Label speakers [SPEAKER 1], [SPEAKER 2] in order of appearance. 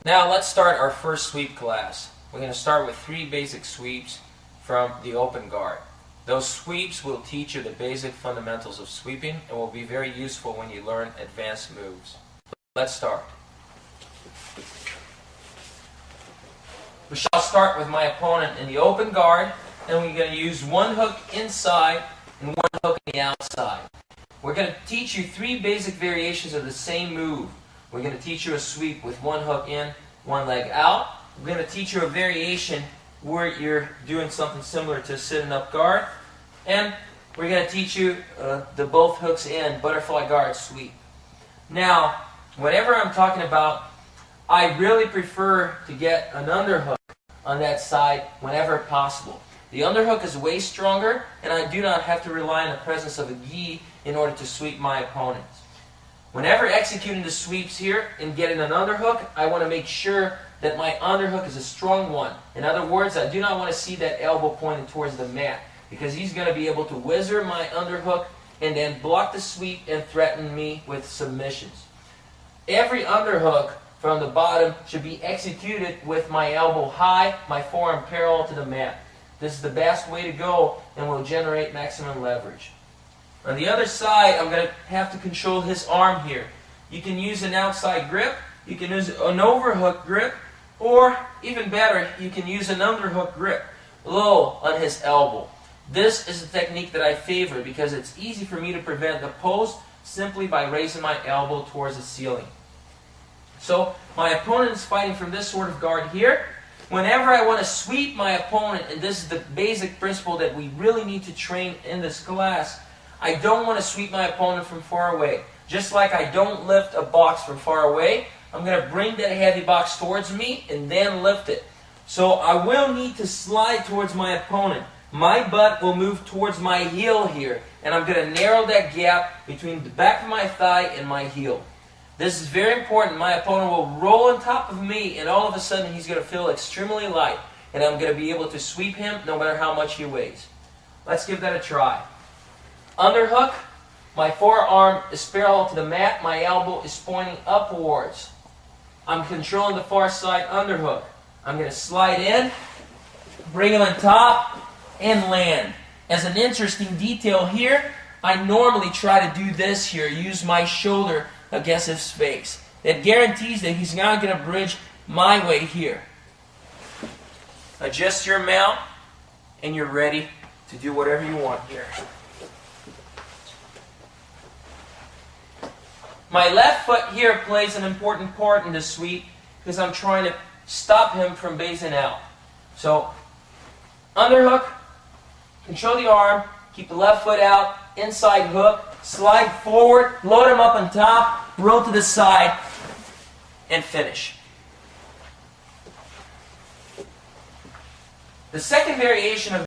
[SPEAKER 1] Now let's start our first sweep class. We're going to start with 3 basic sweeps from the open guard. Those sweeps will teach you the basic fundamentals of sweeping and will be very useful when you learn advanced moves. Let's start. We shall start with my opponent in the open guard, and we're going to use one hook inside and one hook on the outside. We're going to teach you 3 basic variations of the same move. We're going to teach you a sweep with one hook in, one leg out. We're going to teach you a variation where you're doing something similar to a sitting up guard. And we're going to teach you the both hooks in butterfly guard sweep. Now, whenever I'm talking about, I really prefer to get an underhook on that side whenever possible. The underhook is way stronger, and I do not have to rely on the presence of a gi in order to sweep my opponents. Whenever executing the sweeps here and getting an underhook, I want to make sure that my underhook is a strong one. In other words, I do not want to see that elbow pointing towards the mat, because he's going to be able to whizzer my underhook and then block the sweep and threaten me with submissions. Every underhook from the bottom should be executed with my elbow high, my forearm parallel to the mat. This is the best way to go and will generate maximum leverage. On the other side, I'm going to have to control his arm here. You can use an outside grip, you can use an overhook grip, or even better, you can use an underhook grip low on his elbow. This is a technique that I favor because it's easy for me to prevent the post simply by raising my elbow towards the ceiling. So my opponent is fighting from this sort of guard here. Whenever I want to sweep my opponent, and this is the basic principle that we really need to train in this class, I don't want to sweep my opponent from far away. Just like I don't lift a box from far away, I'm going to bring that heavy box towards me and then lift it. So I will need to slide towards my opponent. My butt will move towards my heel here, and I'm going to narrow that gap between the back of my thigh and my heel. This is very important. My opponent will roll on top of me, and all of a sudden he's going to feel extremely light, and I'm going to be able to sweep him no matter how much he weighs. Let's give that a try. Underhook, my forearm is parallel to the mat, my elbow is pointing upwards. I'm controlling the far side underhook. I'm going to slide in, bring him on top, and land. As an interesting detail here, I normally try to do this here, use my shoulder against his face. That guarantees that he's not going to bridge my way here. Adjust your mount, and you're ready to do whatever you want here. My left foot here plays an important part in the sweep because I'm trying to stop him from basing out. So, underhook, control the arm, keep the left foot out, inside hook, slide forward, load him up on top, roll to the side, and finish. The second variation of